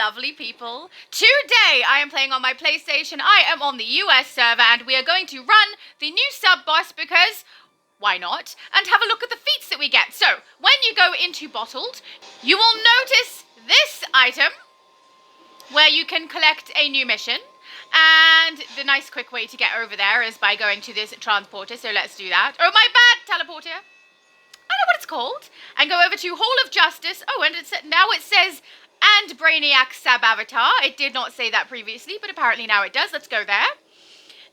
lovely people. Today I am playing on my PlayStation. I am on the US server and we are going to run the new sub-boss because why not? And have a look at the feats that we get. So, when you go into Bottled, you will notice this item where you can collect a new mission. And the nice quick way to get over there is by going to this transporter, so let's do that. Oh, my bad, teleporter. I know what it's called. And go over to Hall of Justice. Oh, and now it says and Brainiac Sub-Avatar. It did not say that previously, but apparently now it does. Let's go there.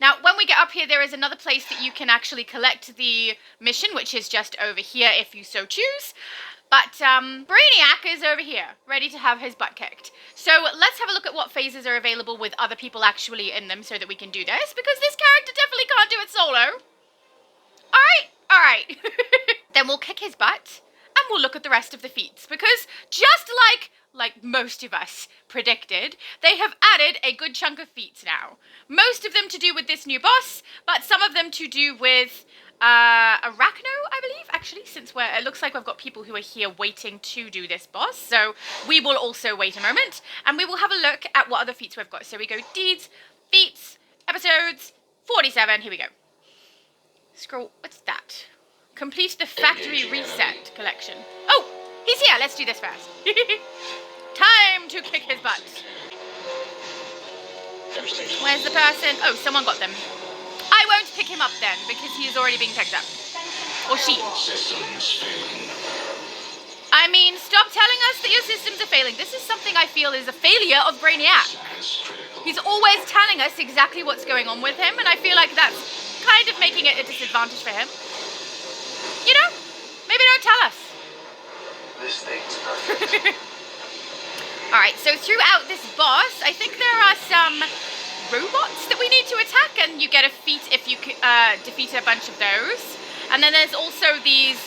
Now, when we get up here, there is another place that you can actually collect the mission, which is just over here if you so choose. But Brainiac is over here, ready to have his butt kicked. So let's have a look at what phases are available with other people actually in them so that we can do this, because this character definitely can't do it solo. All right. Then we'll kick his butt, and we'll look at the rest of the feats, because just like most of us predicted, they have added a good chunk of feats now. Most of them to do with this new boss, but some of them to do with Arachno, I believe, actually, since it looks like we've got people who are here waiting to do this boss, so we will also wait a moment, and we will have a look at what other feats we've got. So we go Deeds, Feats, Episodes, 47, here we go. Scroll, what's that? Complete the Factory Reset collection. Oh, he's here, let's do this first. Time to kick his butt. Where's the person? Oh, someone got them. I won't pick him up then, because he is already being picked up. Or she. I mean, stop telling us that your systems are failing. This is something I feel is a failure of Brainiac. He's always telling us exactly what's going on with him, and I feel like that's kind of making it a disadvantage for him. You know, maybe don't tell us. This thing's perfect. Alright, so throughout this boss, I think there are some robots that we need to attack, and you get a feat if you defeat a bunch of those. And then there's also these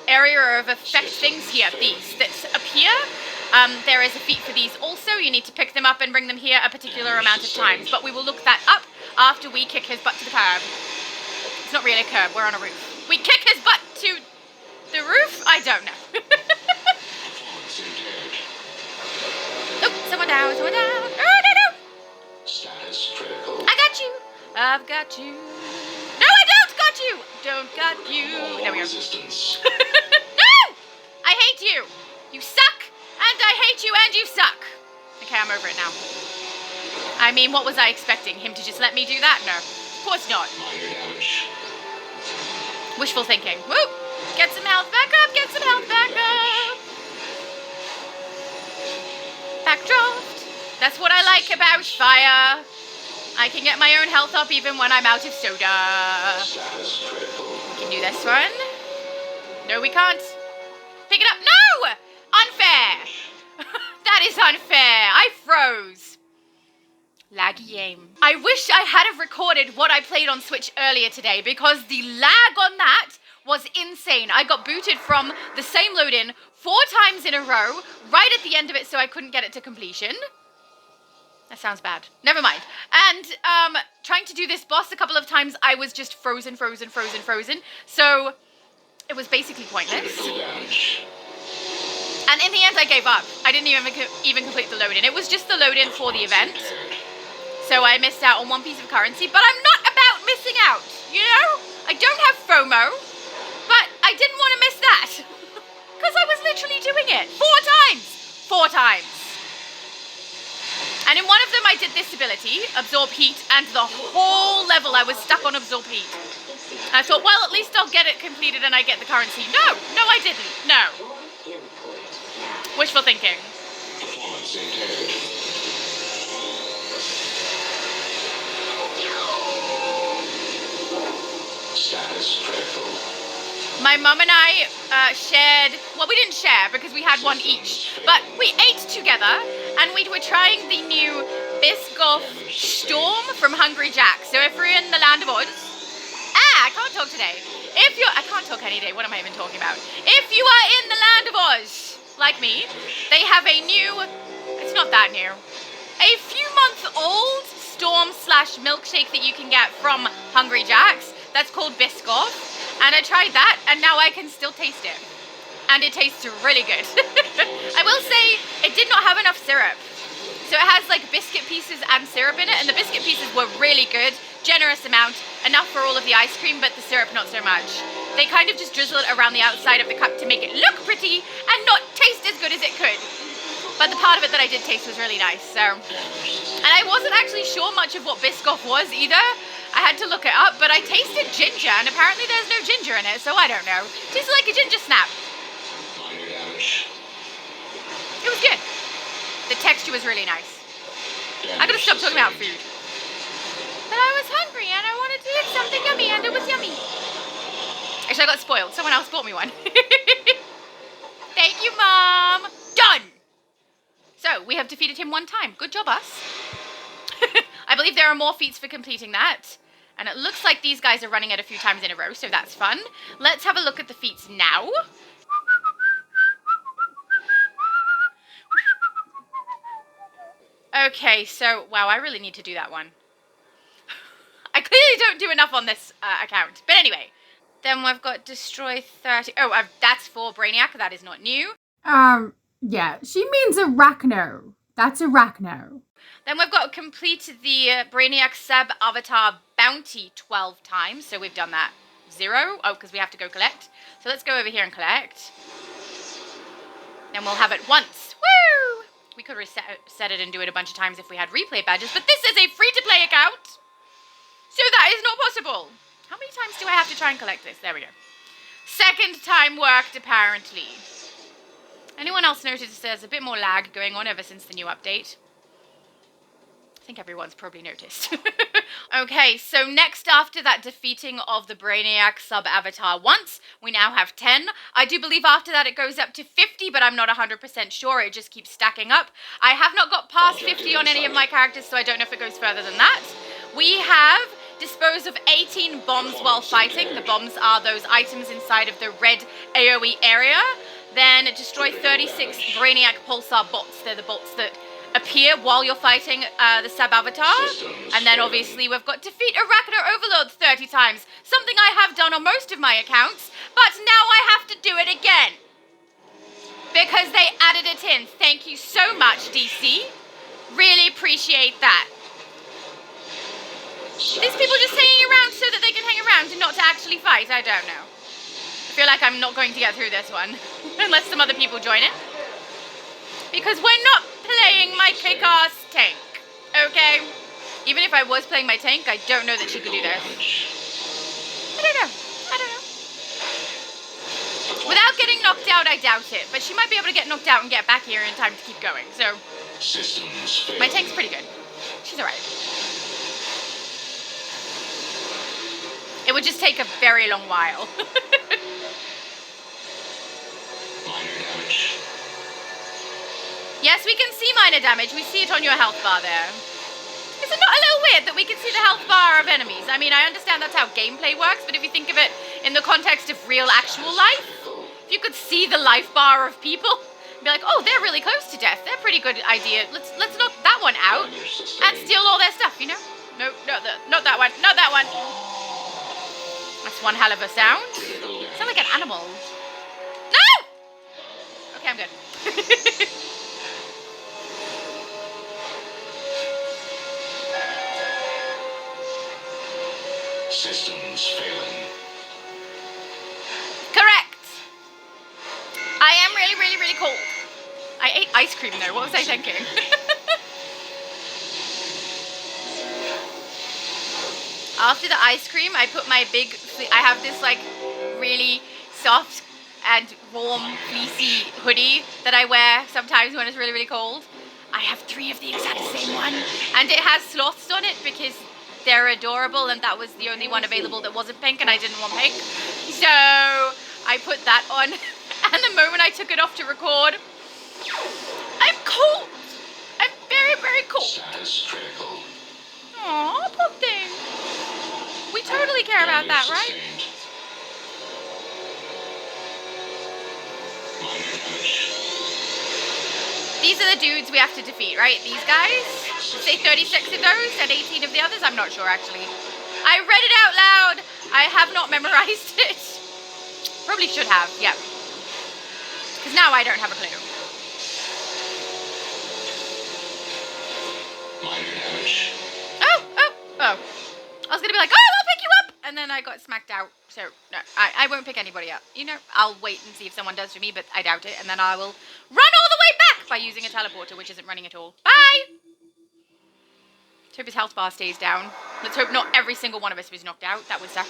area of effect things here, these that appear. There is a feat for these also. You need to pick them up and bring them here a particular amount of times, but we will look that up after we kick his butt to the curb. It's not really a curb, we're on a roof. We kick his butt to the roof? I don't know. Oh, someone down, someone down. Oh, no. Status critical. I got you. I've got you. No, I don't got you. Don't got you. There we go. Resistance. No! I hate you. You suck, and I hate you, and you suck. Okay, I'm over it now. I mean, what was I expecting? Him to just let me do that? No. Of course not. Minor damage. Wishful thinking. Woo! Get some health back up, get some health back up. Backdraft. That's what I like about fire. I can get my own health up even when I'm out of soda. Status critical. We can do this one. No, we can't. Pick it up. No! Unfair. That is unfair. I froze. Laggy aim. I wish I had have recorded what I played on Switch earlier today, because the lag on that was insane. I got booted from the same load-in 4 times in a row, right at the end of it, so I couldn't get it to completion. That sounds bad. Never mind. And trying to do this boss a couple of times, I was just frozen. So it was basically pointless. And in the end, I gave up. I didn't even complete the load-in. It was just the load-in for the event. So I missed out on one piece of currency, but I'm not about missing out, you know? I don't have FOMO, but I didn't want to miss that. Because I was literally doing it 4 times. And in one of them, I did this ability, Absorb Heat, and the whole level I was stuck on Absorb Heat. And I thought, well, at least I'll get it completed and I get the currency. No, I didn't. No. Wishful thinking. Status critical. My mum and I shared, well, we didn't share because we had one each, but we ate together, and we were trying the new Biscoff Storm from Hungry Jack. So if we're in the Land of Oz, I can't talk today. I can't talk any day, what am I even talking about? If you are in the Land of Oz, like me, they have a new, it's not that new, a few month old Storm/milkshake that you can get from Hungry Jack's. That's called Biscoff, and I tried that, and now I can still taste it. And it tastes really good. I will say, it did not have enough syrup. So it has like biscuit pieces and syrup in it, and the biscuit pieces were really good, generous amount, enough for all of the ice cream, but the syrup not so much. They kind of just drizzle it around the outside of the cup to make it look pretty and not taste as good as it could. But the part of it that I did taste was really nice, so. And I wasn't actually sure much of what Biscoff was either. I had to look it up, but I tasted ginger, and apparently there's no ginger in it, so I don't know. Tasted like a ginger snap. Minor damage. It was good. The texture was really nice. I gotta stop talking about food. But I was hungry and I wanted to eat something yummy, and it was yummy. Actually, I got spoiled. Someone else bought me one. Thank you, Mom. Done. So, we have defeated him one time. Good job, us. I believe there are more feats for completing that. And it looks like these guys are running it a few times in a row, so that's fun. Let's have a look at the feats now. Okay, so, wow, I really need to do that one. I clearly don't do enough on this account. But anyway, then we've got destroy 30. Oh, that's for Brainiac. That is not new. Yeah, she means arachno. That's arachno. Then we've got complete the Brainiac Sub-Avatar bounty 12 times. So we've done that 0. Oh, because we have to go collect. So let's go over here and collect. Then we'll have it once. Woo! We could reset it and do it a bunch of times if we had replay badges, but this is a free-to-play account, so that is not possible. How many times do I have to try and collect this? There we go. Second time worked, apparently. Anyone else noticed there's a bit more lag going on ever since the new update? I think everyone's probably noticed. Okay, so next after that defeating of the Brainiac Sub-Avatar once, we now have 10. I do believe after that it goes up to 50, but I'm not 100% sure. It just keeps stacking up. I have not got past 50 on any of my characters, so I don't know if it goes further than that. We have disposed of 18 bombs while fighting. The bombs are those items inside of the red AoE area. Then destroy 36 Brainiac Pulsar bots. They're the bots that appear while you're fighting the Sub-Avatar. And then obviously we've got defeat Arachno Overlord 30 times. Something I have done on most of my accounts, but now I have to do it again. Because they added it in. Thank you so much, DC. Really appreciate that. These people just hanging around so that they can hang around and not to actually fight? I don't know. I feel like I'm not going to get through this one. Unless some other people join it. Because we're not playing my kick-ass tank. Okay? Even if I was playing my tank, I don't know that she could do this. I don't know. Without getting knocked out, I doubt it. But she might be able to get knocked out and get back here in time to keep going. So, my tank's pretty good. She's alright. It would just take a very long while. Minor damage. Yes, we can see minor damage. We see it on your health bar there. Is it not a little weird that we can see the health bar of enemies? I mean, I understand that's how gameplay works, but if you think of it in the context of real, actual life, if you could see the life bar of people, be like, oh, they're really close to death. They're a pretty good idea. Let's knock that one out and steal all their stuff, you know? No, not that one. Not that one. That's one hell of a sound. Sound like an animal. No! Okay, I'm good. Systems failing. Correct. I am really, really, really cold. I ate ice cream though. What was I thinking? After the ice cream, I put my I have this like really soft and warm fleecy hoodie that I wear sometimes when it's really, really cold. I have 3 of the exact same one, and it has sloths on it because they're adorable, and that was the only one available that wasn't pink, and I didn't want pink. So I put that on, and the moment I took it off to record, I'm cold. I'm very, very cold. Status critical. Aw, poor thing. We totally care about that, right? Minor damage. These are the dudes we have to defeat, right? These guys? Say 36 of those and 18 of the others? I'm not sure, actually. I read it out loud. I have not memorized it. Probably should have, yeah. Because now I don't have a clue. Minor damage. Oh. I was gonna be like, oh, I'll pick you up! And then I got smacked out. So, no, I won't pick anybody up. You know, I'll wait and see if someone does for me, but I doubt it. And then I will run all the way back by using a teleporter, which isn't running at all. Bye! Let's hope his health bar stays down. Let's hope not every single one of us was knocked out. That would suck.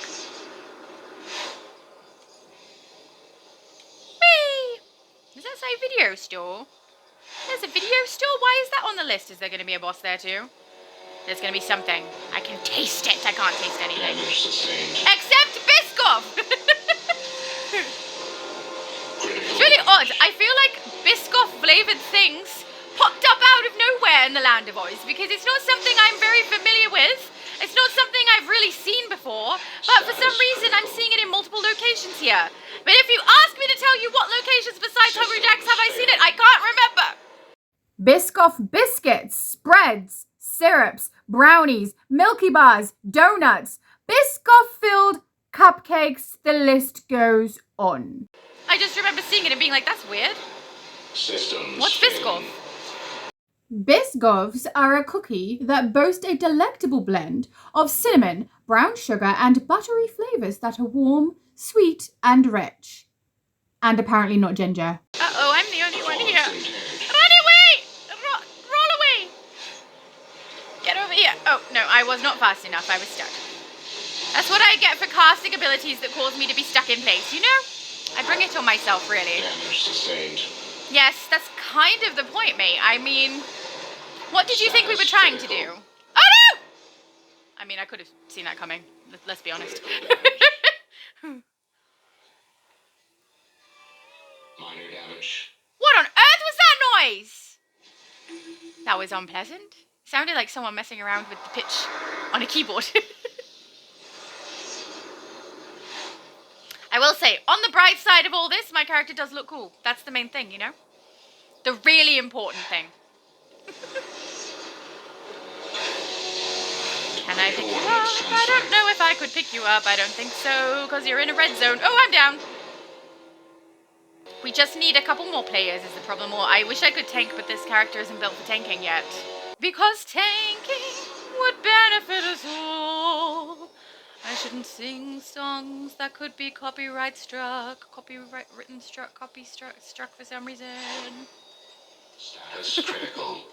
Whee! Does that say video store? There's a video store? Why is that on the list? Is there going to be a boss there too? There's going to be something. I can taste it. I can't taste anything. Damage sustained. Except Biscoff! It's really odd. I feel like Biscoff-flavoured things popped up out of nowhere in the Land of Oz because it's not something I'm very familiar with. It's not something I've really seen before, but for some reason I'm seeing it in multiple locations here. But if you ask me to tell you what locations besides Hungry Jack's have I seen it, I can't remember. Biscoff biscuits, spreads, syrups, brownies, Milky Bars, donuts, Biscoff-filled cupcakes, the list goes on. I just remember seeing it and being like, that's weird. Systems What's Biscoff? failing. Biscoffs are a cookie that boast a delectable blend of cinnamon, brown sugar, and buttery flavours that are warm, sweet, and rich. And apparently not ginger. Uh-oh, I'm the only one here. Performance impaired. Run away! Roll away! Get over here. Oh, no, I was not fast enough. I was stuck. That's what I get for casting abilities that cause me to be stuck in place, you know? I bring it on myself, really. Damage sustained. Yes, that's kind of the point, mate. I mean, what did you think we were trying to do? Oh, no! I mean, I could have seen that coming. Let's be honest. Minor damage. What on earth was that noise? That was unpleasant. Sounded like someone messing around with the pitch on a keyboard. I will say, on the bright side of all this, my character does look cool. That's the main thing, you know? The really important thing. Can I pick you up? I don't know if I could pick you up. I don't think so, because you're in a red zone. Oh, I'm down. We just need a couple more players is the problem. Or I wish I could tank, but this character isn't built for tanking yet. Because tanking would benefit us all. I shouldn't sing songs that could be copyright struck, copyright written struck, copy struck for some reason. Status critical.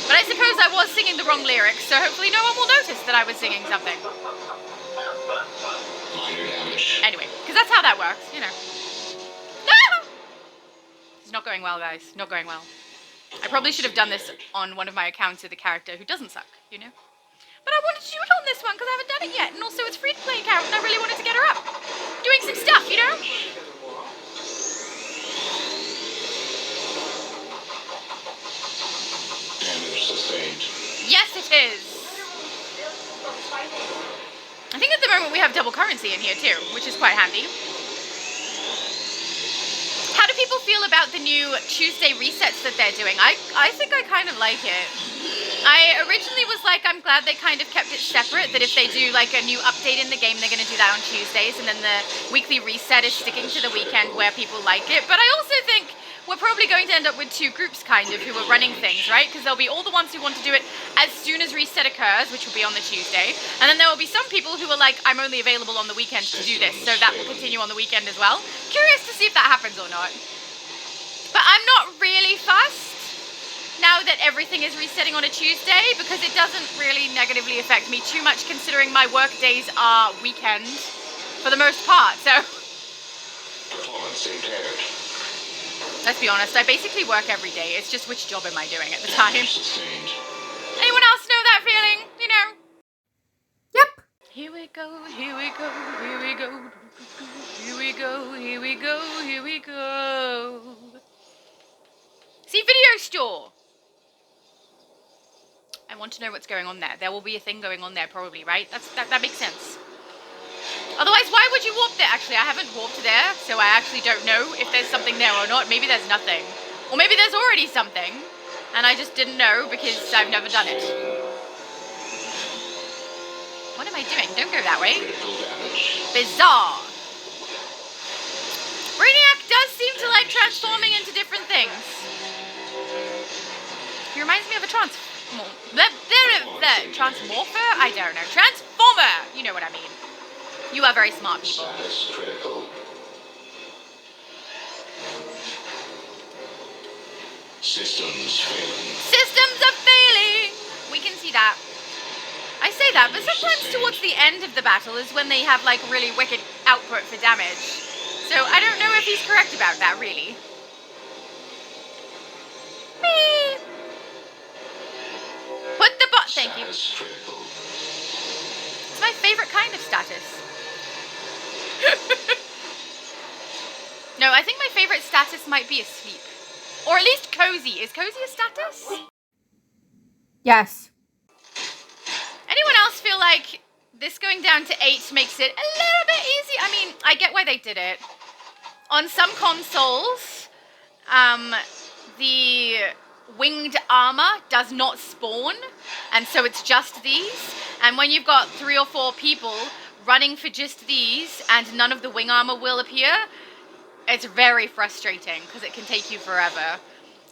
But I suppose I was singing the wrong lyrics, so hopefully no one will notice that I was singing something. Minor damage. Anyway, because that's how that works, you know. No! It's not going well, guys. Not going well. I probably should have done this on one of my accounts with a character who doesn't suck, you know? But I wanted to do it on this one because I haven't done it yet, and also it's free to play account, and I really wanted to get her up. Doing some stuff, you know? Damage sustained. Yes, it is. I think at the moment we have double currency in here too, which is quite handy. How do people feel about the new Tuesday resets that they're doing? I think I kind of like it. I originally was like, I'm glad they kind of kept it separate, that if they do like a new update in the game, they're going to do that on Tuesdays, and then the weekly reset is sticking to the weekend where people like it. But I also think we're probably going to end up with two groups kind of who are running things, right? Because there'll be all the ones who want to do it as soon as reset occurs, which will be on the Tuesday. And then there will be some people who are like, I'm only available on the weekends to do this, so that will continue on the weekend as well. Curious to see if that happens or not. But I'm not really fussed now that everything is resetting on a Tuesday, because it doesn't really negatively affect me too much considering my work days are weekend for the most part, so Performance impaired. let's be honest, I basically work every day. It's just which job am I doing at the time. Damage sustained. Anyone else know that feeling? You know? Yep. Here we go, here we go, here we go, here we go, here we go, here we go. See, video store. I want to know what's going on there. There will be a thing going on there probably, right? That makes sense. Otherwise, why would you warp there? Actually, I haven't warped there, so I actually don't know if there's something there or not. Maybe there's nothing. Or maybe there's already something, and I just didn't know because I've never done it. What am I doing? Don't go that way. Critical damage. Bizarre. Brainiac does seem to like transforming into different things. Transmorpher? I don't know. Transformer! You know what I mean. You are very smart people. Status critical. Systems failing. Systems are failing! We can see that. I say that, but sometimes towards the end of the battle is when they have, like, really wicked output for damage. So I don't know if he's correct about that, really. Beep. Put the bot. Thank you. Status critical. It's my favorite kind of status. No, I think my favorite status might be asleep. Or at least cozy. Is cozy a status? Yes. Anyone else feel like this going down to 8 makes it a little bit easy? I mean, I get why they did it. On some consoles, the winged armor does not spawn, and so it's just these. And when you've got 3 or 4 people running for just these, and none of the wing armor will appear, it's very frustrating, because it can take you forever.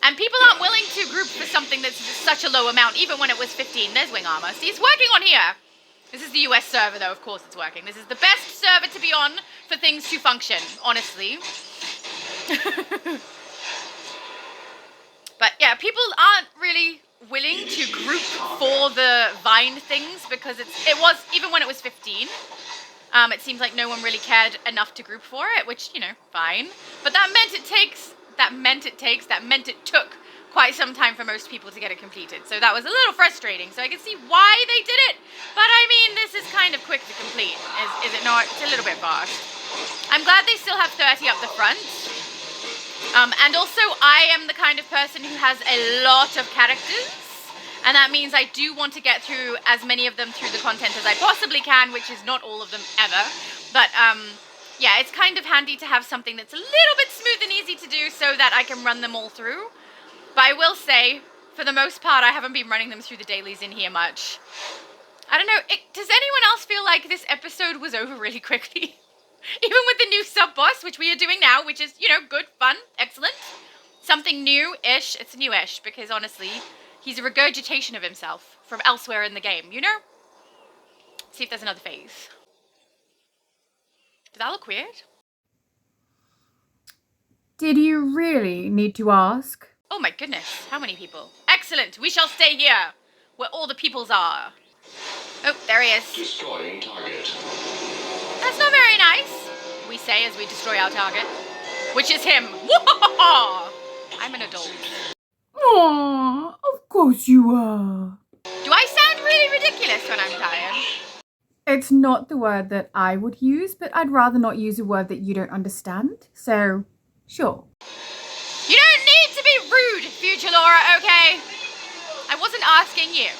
And people aren't willing to group for something that's such a low amount, even when it was 15. There's wing armor. See, it's working on here. This is the US server, though. Of course it's working. This is the best server to be on for things to function, honestly. But yeah, people aren't really willing to group for the vine things because it was, even when it was 15, it seems like no one really cared enough to group for it, which, you know, fine. But that meant it took quite some time for most people to get it completed. So that was a little frustrating. So I can see why they did it. But I mean, this is kind of quick to complete, is it not? It's a little bit fast. I'm glad they still have 30 up the front. And also, I am the kind of person who has a lot of characters. And that means I do want to get through as many of them through the content as I possibly can, which is not all of them ever. But, yeah, it's kind of handy to have something that's a little bit smooth and easy to do so that I can run them all through. But I will say, for the most part, I haven't been running them through the dailies in here much. I don't know, does anyone else feel like this episode was over really quickly? Even with the new sub-boss, which we are doing now, which is, you know, good, fun, excellent. Something new-ish. It's new-ish, because honestly, he's a regurgitation of himself from elsewhere in the game, you know? See if there's another phase. Did that look weird? Did you really need to ask? Oh my goodness, how many people? Excellent, we shall stay here, where all the peoples are. Oh, there he is. Destroying target. That's not very nice, we say as we destroy our target. Which is him. Whoa! I'm an adult. Aww, of course you are. Do I sound really ridiculous when I'm tired? It's not the word that I would use, but I'd rather not use a word that you don't understand. So, sure. You don't need to be rude, future Laura, okay? I wasn't asking you.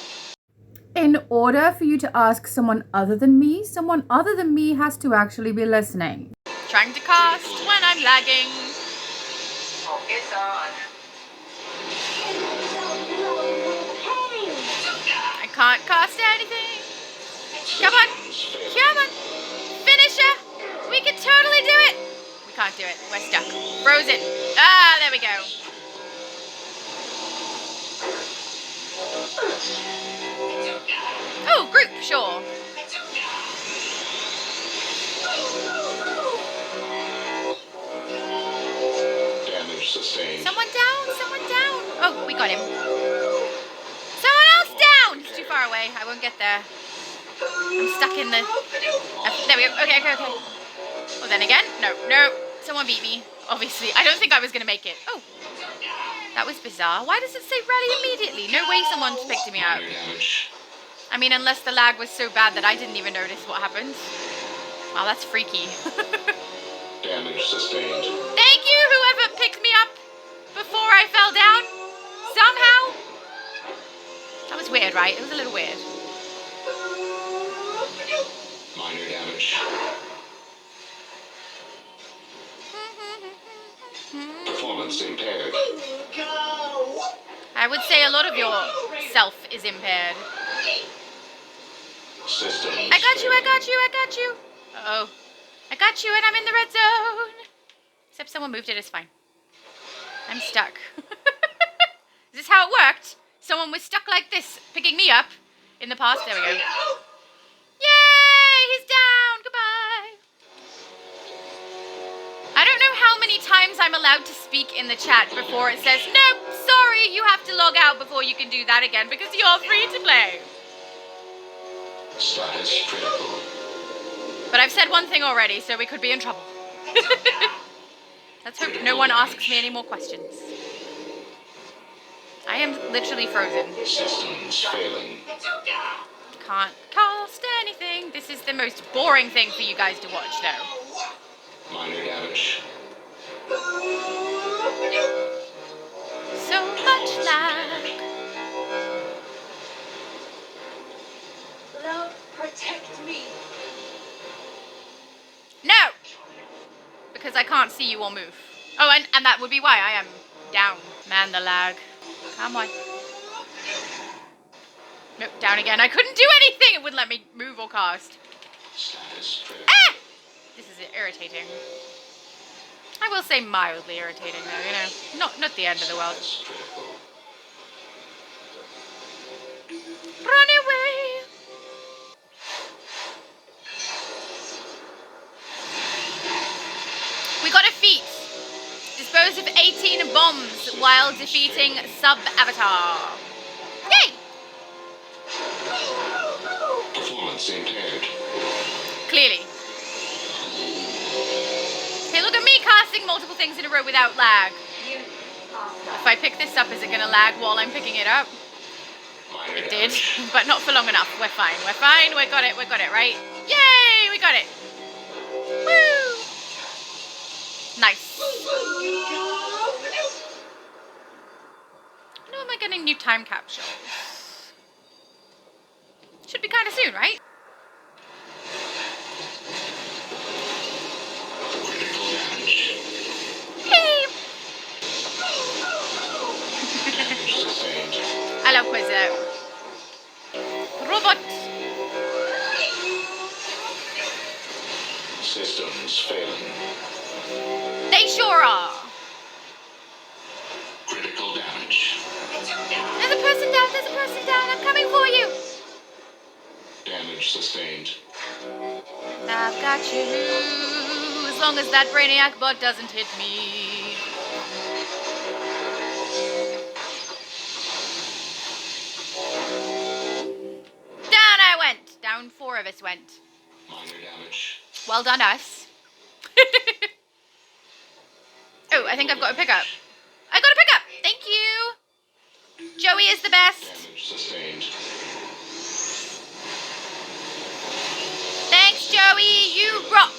In order for you to ask someone other than me has to actually be listening. Trying to cast when I'm lagging. Focus on. I can't cast anything. Come on. Come on. Finisher. We can totally do it. We can't do it. We're stuck. Frozen. Ah, there we go. Oh, group, sure. Damage sustained. Someone down, someone down. Oh, we got him. Someone else down. It's too far away. I won't get there. I'm stuck in the... there we go. Okay. Well, then again. No. Someone beat me. Obviously. I don't think I was going to make it. Oh. That was bizarre. Why does it say rally immediately? No way someone's picked me up. Minor damage. I mean, unless the lag was so bad that I didn't even notice what happened. Wow, that's freaky. Damage sustained. Thank you, whoever picked me up before I fell down. Somehow. That was weird, right? It was a little weird. Minor damage. Performance impaired. I would say a lot of your self is impaired. Systems I got you. Uh-oh. I got you and I'm in the red zone. Except someone moved it, it's fine. I'm stuck. Is this how it worked? someone was stuck like this, picking me up in the past. There we go. Tornado! Yay! He's down. Goodbye. I don't know how many times I'm allowed to speak in the chat before it says, nope, sorry, you have to log out before you can do that again because you're free to play. Status critical. But I've said one thing already, so we could be in trouble. Let's hope no one asks me any more questions. I am literally frozen. Systems failing. Can't cast anything. This is the most boring thing for you guys to watch, though. Minor damage. So much lag. Love, protect me. No! Because I can't see you or move. Oh, and that would be why I am down. Man, the lag. Come on. Nope, down again. I couldn't do anything! It wouldn't let me move or cast. Status critical. Ah! This is irritating. I will say mildly irritating, though, you know. Not the end of the world. Status critical. Run away! We got a feat. Dispose of 18 bombs while defeating Sub-Avatar. Yay! Performance impaired. Clearly. Hey, look at me casting multiple things in a row without lag. If I pick this up, is it going to lag while I'm picking it up? Minor It did, damage. but not for long enough. We're fine, we're fine. We got it, right? Yay, we got it. Woo! Nice. When am I getting new time capsules? Should be kind of soon, right? Critical damage. Hey! Damage sustained. Hello, Quizzo. Robot. Systems failing. They sure are. Critical damage. There's a person down, I'm coming for you. Damage sustained. I've got you. As long as that Brainiac bot doesn't hit me. Down I went. Down 4 of us went. Minor damage. Well done, us. Oh, I think I've got a pickup. I got a pickup. Thank you. Joey is the best. Damage sustained. Thanks, Joey. You rock.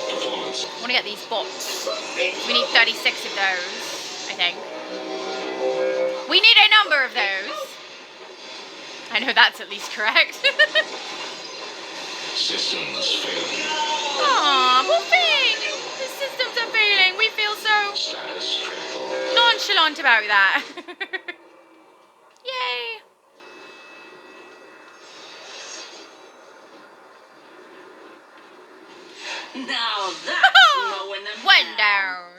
Performance. I want to get these bots. We need 36 of those, I think. We need a number of those. I know that's at least correct. Systems failing. Aw, poor thing. The systems are failing. We feel so Status critical. nonchalant about that. Yay. Now that's mowing them 1 down.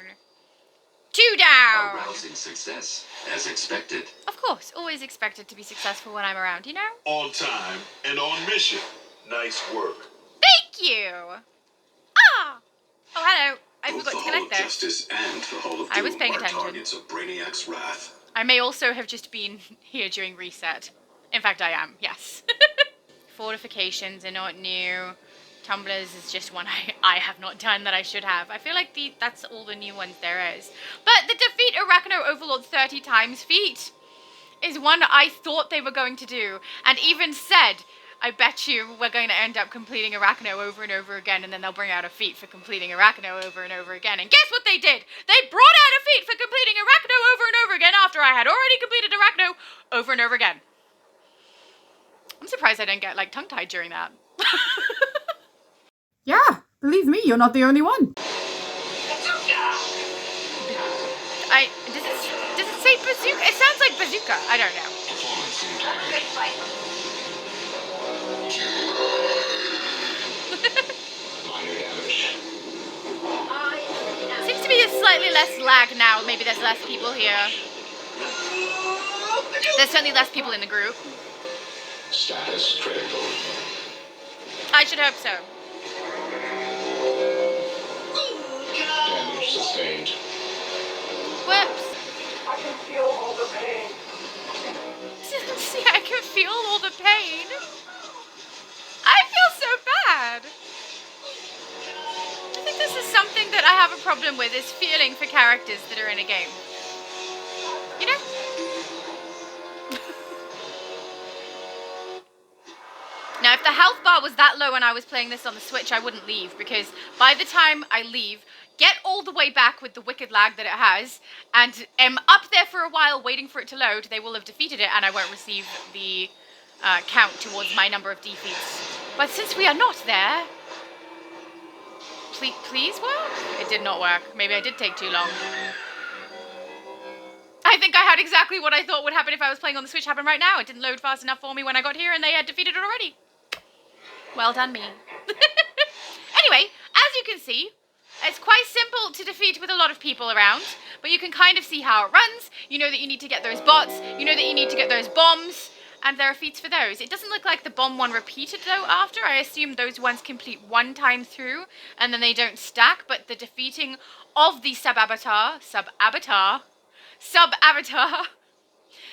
2 down. Arousing success, as expected. Of course, always expected to be successful when I'm around, you know? On time and on mission. Nice work. Thank you. Ah. Oh, hello. I Both forgot the to Hall connect of there. Justice and the Hall of I was Doom paying are attention. targets of Brainiac's wrath. I may also have just been here during reset. In fact, I am, yes. Fortifications are not new. Tumblers is just one I have not done that I should have. I feel like that's all the new ones there is. But the defeat Arachno Overlord 30 times feat is one I thought they were going to do. And even said, I bet you we're going to end up completing Arachno over and over again, and then they'll bring out a feat for completing Arachno over and over again. And guess what they did? They brought out a feat for completing Arachno over and over again after I had already completed Arachno over and over again. I'm surprised I didn't get, like, tongue-tied during that. Yeah, believe me, you're not the only one. Does it say bazooka? It sounds like bazooka. I don't know. Performance impaired. Good fight. Minor damage. Seems to be a slightly less lag now. Maybe there's less people here. There's certainly less people in the group. Status critical. I should hope so. Damage sustained. Whoops. I can feel all the pain. See, I can feel all the pain. I feel so bad. I think this is something that I have a problem with, is feeling for characters that are in a game. You know? Now, if the health bar was that low when I was playing this on the Switch, I wouldn't leave, because by the time I leave, get all the way back with the wicked lag that it has, and am up there for a while waiting for it to load, they will have defeated it, and I won't receive the count towards my number of defeats. But since we are not there... Please work? It did not work. Maybe I did take too long. I think I had exactly what I thought would happen if I was playing on the Switch happen right now. It didn't load fast enough for me when I got here, and they had defeated it already. Well done, me. Anyway, as you can see, it's quite simple to defeat with a lot of people around, but you can kind of see how it runs. You know that you need to get those bots, you know that you need to get those bombs, and there are feats for those. It doesn't look like the bomb one repeated, though, after. I assume those ones complete one time through, and then they don't stack, but the defeating of the sub-avatar,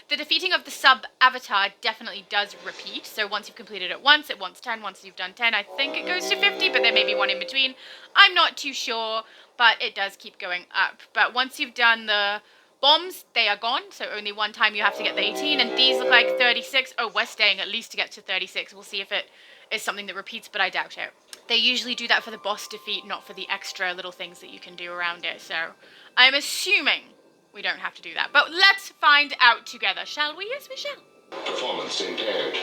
the defeating of the sub-avatar definitely does repeat. So once you've completed it once, it wants 10. Once you've done 10, I think it goes to 50, but there may be one in between. I'm not too sure, but it does keep going up. But once you've done the bombs, they are gone. So only one time you have to get the 18, and these look like 36. Oh, we're staying at least to get to 36. We'll see if it is something that repeats, but I doubt it. They usually do that for the boss defeat, not for the extra little things that you can do around it. So I'm assuming we don't have to do that. But let's find out together, shall we? Yes, we shall. Performance impaired.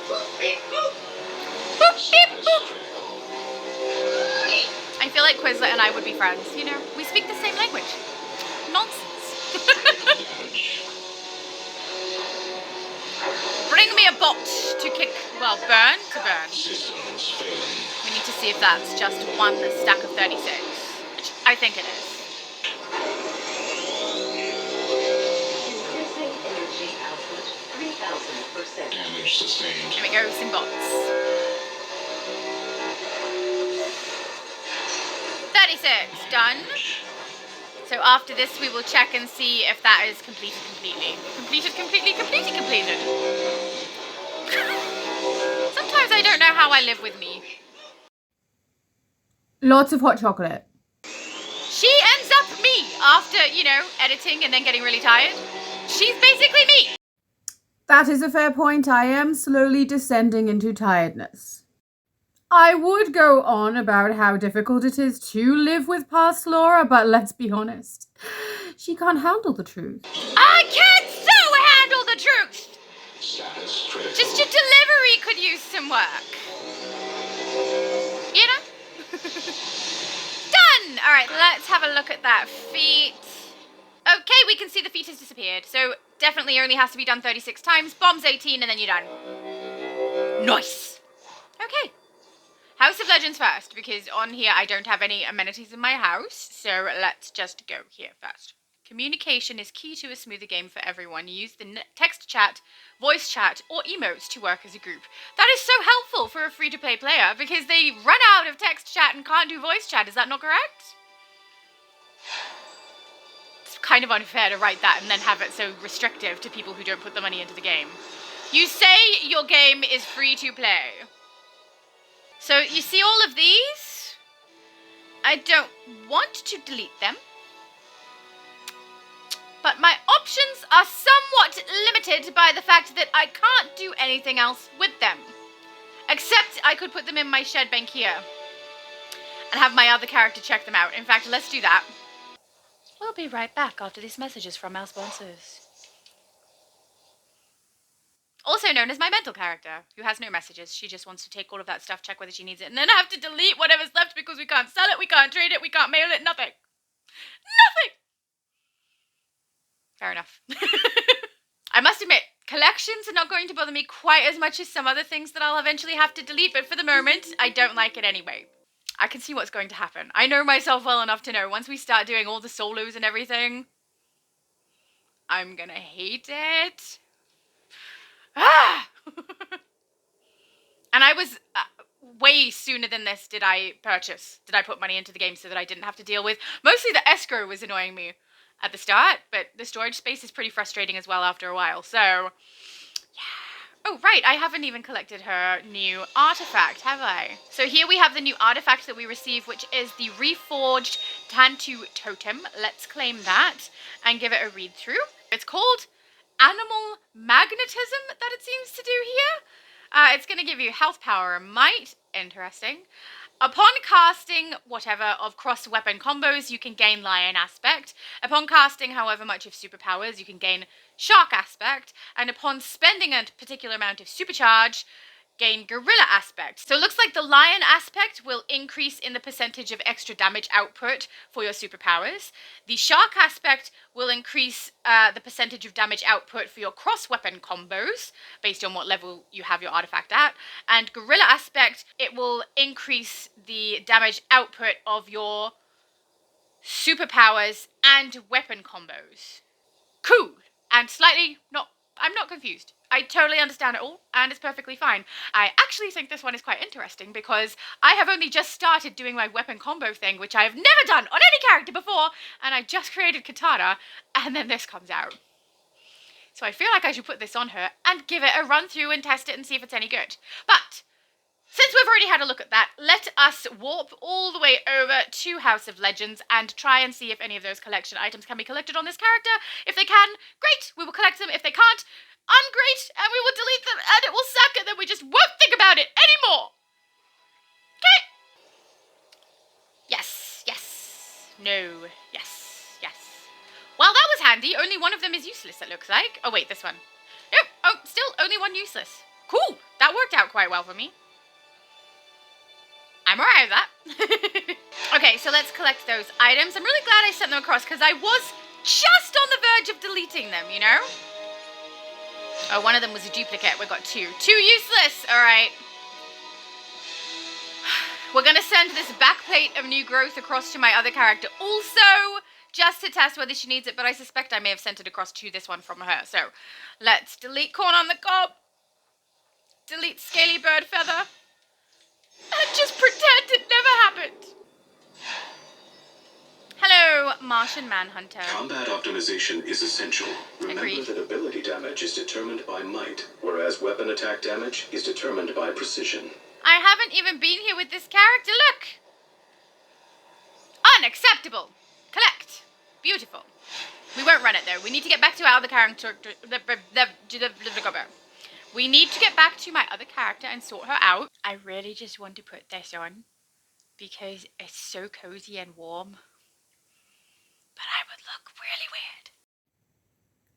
Boop, beep, boop. I feel like Quizlet and I would be friends. You know, we speak the same language. Nonsense. Damage. Bring me a bot to kick, well, burn to burn. Systems failing. We need to see if that's just one stack of 36, which I think it is. Increasing energy output 3000%. Damage sustained. Here we go, some bots. 36, done. So after this, we will check and see if that is completed completely. Completed. Sometimes I don't know how I live with me. Lots of hot chocolate. She ends up me after, you know, editing and then getting really tired. She's basically me. That is a fair point. I am slowly descending into tiredness. I would go on about how difficult it is to live with past Laura, but let's be honest. She can't handle the truth. I can so handle the truth. Status critical. Just your delivery could use some work. You know? Done! Alright, let's have a look at that feat. Okay, we can see the feat has disappeared. So definitely only has to be done 36 times. Bombs 18 and then you're done. Nice. Okay. House of Legends first, because on here I don't have any amenities in my house. So let's just go here first. Communication is key to a smoother game for everyone. Use the text chat, voice chat, or emotes to work as a group. That is so helpful for a free-to-play player because they run out of text chat and can't do voice chat. Is that not correct? It's kind of unfair to write that and then have it so restrictive to people who don't put the money into the game. You say your game is free to play. So you see all of these? I don't want to delete them. But my options are somewhat limited by the fact that I can't do anything else with them. Except I could put them in my shed bank here. And have my other character check them out. In fact, let's do that. We'll be right back after these messages from our sponsors. Also known as my mental character, who has no messages. She just wants to take all of that stuff, check whether she needs it, and then have to delete whatever's left because we can't sell it, we can't trade it, we can't mail it, nothing. Nothing! Fair enough. I must admit, collections are not going to bother me quite as much as some other things that I'll eventually have to delete, but for the moment, I don't like it anyway. I can see what's going to happen. I know myself well enough to know once we start doing all the solos and everything, I'm gonna hate it. Ah! And I was way sooner than this did I put money into the game so that I didn't have to deal with. Mostly the escrow was annoying me at the start, but the storage space is pretty frustrating as well after a while. So, yeah. Oh, right, I haven't even collected her new artifact, have I? So here we have the new artifact that we receive, which is the reforged Tantu Totem. Let's claim that and give it a read through. It's called Animal Magnetism, that it seems to do here. It's going to give you health, power, and might. Interesting. Upon casting whatever of cross-weapon combos, you can gain Lion Aspect. Upon casting however much of superpowers, you can gain Shark Aspect. And upon spending a particular amount of Supercharge, gain Gorilla Aspect. So it looks like the Lion Aspect will increase in the percentage of extra damage output for your superpowers. The Shark Aspect will increase the percentage of damage output for your cross-weapon combos, based on what level you have your artifact at. And Gorilla Aspect, it will increase the damage output of your superpowers and weapon combos. Cool. And slightly I'm not confused. I totally understand it all, and it's perfectly fine. I actually think this one is quite interesting because I have only just started doing my weapon combo thing, which I have never done on any character before, and I just created Katana, and then this comes out. So I feel like I should put this on her and give it a run through and test it and see if it's any good. But since we've already had a look at that, let us warp all the way over to House of Legends and try and see if any of those collection items can be collected on this character. If they can, great, we will collect them. If they can't, ungreat, and we will delete them, and it will suck, and then we just won't think about it anymore. Okay? Yes, yes, no, yes, yes. Well, that was handy. Only one of them is useless, it looks like. Oh, wait, this one. Nope, oh, still only one useless. Cool, that worked out quite well for me. I'm alright with that. Okay, so let's collect those items. I'm really glad I sent them across because I was just on the verge of deleting them, you know? Oh, one of them was a duplicate. We got two. Two useless! Alright. We're going to send this backplate of new growth across to my other character also, just to test whether she needs it, but I suspect I may have sent it across to this one from her. So, let's delete corn on the cob. Delete scaly bird feather. And just pretend it never happened. Hello, Martian Manhunter. Combat optimization is essential. Remember Agreed. that ability damage is determined by might, whereas weapon attack damage is determined by precision. I haven't even been here with this character. Look. Unacceptable. Collect. Beautiful. We won't run it though. We need to get back to our other character. We need to get back to my other character and sort her out. I really just want to put this on because it's so cozy and warm. But I would look really weird.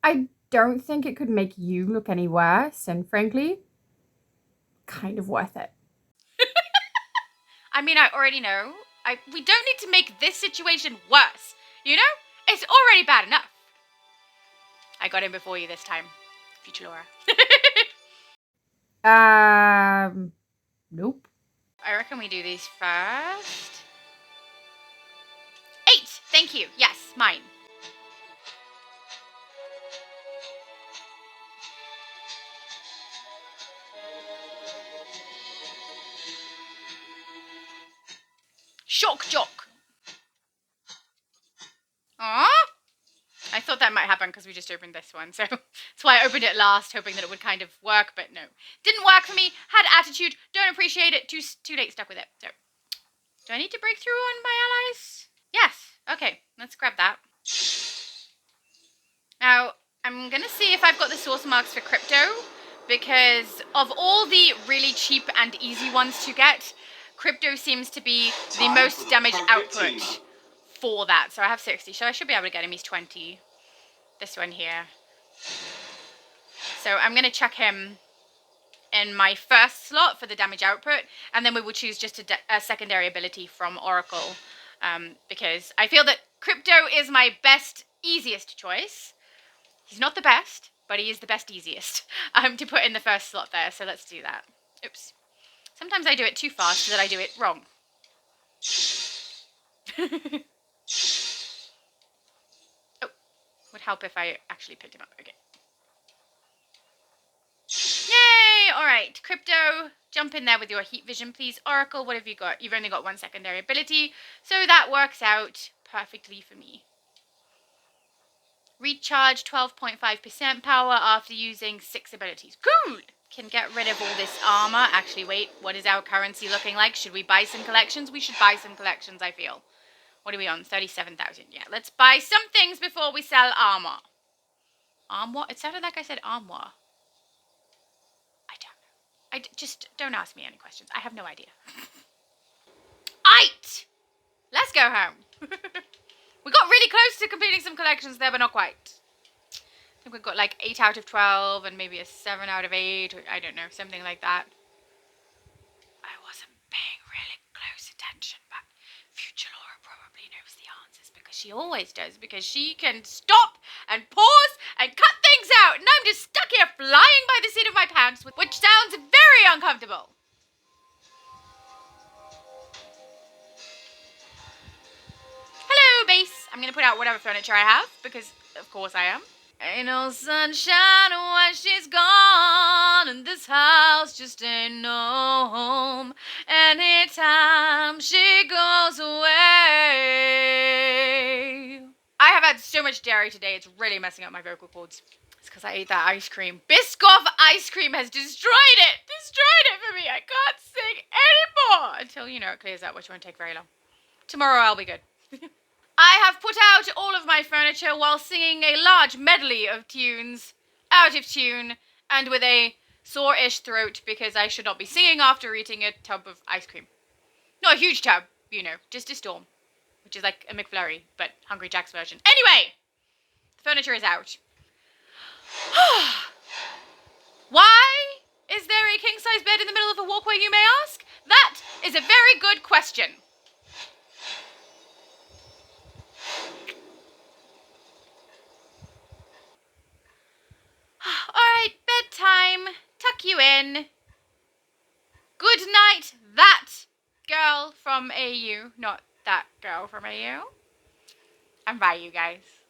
I don't think it could make you look any worse, and frankly, kind of worth it. I mean, I already know. We don't need to make this situation worse. You know? It's already bad enough. I got in before you this time, future Laura. Nope. I reckon we do these first. 8! Thank you. Yes, mine. Shock jock. Aww. I thought that might happen because we just opened this one, so that's why I opened it last, hoping that it would kind of work, but no. Didn't work for me, had attitude, don't appreciate it, too late, stuck with it. So, do I need to break through on my allies? Yes, okay, let's grab that. Now, I'm gonna see if I've got the source marks for crypto, because of all the really cheap and easy ones to get, crypto seems to be the most damage output for that. So I have 60, so I should be able to get him. He's 20. This one here. So I'm going to chuck him in my first slot for the damage output, and then we will choose just a secondary ability from Oracle, because I feel that crypto is my best, easiest choice. He's not the best, but he is the best, easiest to put in the first slot there. So let's do that. Oops. Sometimes I do it too fast so that I do it wrong. Oh, would help if I actually picked him up. Okay. Yay! Alright, Crypto, jump in there with your heat vision, please. Oracle, what have you got? You've only got one secondary ability, so that works out perfectly for me. Recharge 12.5% power after using 6 abilities. Cool! Can get rid of all this armor. Actually, wait, what is our currency looking like? Should we buy some collections? We should buy some collections, I feel. What are we on? 37,000. Yeah, let's buy some things before we sell armor. Armor? It sounded like I said armor. I don't know. Just don't ask me any questions. I have no idea. Aight! Let's go home. We got really close to completing some collections there, but not quite. I think we've got like 8 out of 12 and maybe a 7 out of 8. Or I don't know, something like that. I wasn't paying really close attention, but future Laura probably knows the answers because she always does, because she can stop and pause and cut things out, and I'm just stuck here flying by the seat of my pants, which sounds very uncomfortable. Hello, base. I'm going to put out whatever furniture I have, because of course I am. Ain't no sunshine when she's gone, and this house just ain't no home. Anytime she goes away. I have had so much dairy today, it's really messing up my vocal cords. It's because I ate that ice cream. Biscoff ice cream has destroyed it! Destroyed it for me! I can't sing anymore! Until, you know, it clears up, which won't take very long. Tomorrow I'll be good. I have put out all of my furniture while singing a large medley of tunes, out of tune, and with a sore-ish throat because I should not be singing after eating a tub of ice cream. Not a huge tub, you know, just a storm, which is like a McFlurry, but Hungry Jack's version. Anyway, the furniture is out. Why is there a king-size bed in the middle of a walkway, you may ask? That is a very good question. Alright, bedtime. Tuck you in. Good night, that girl from AU. Not that girl from AU. And bye, you guys.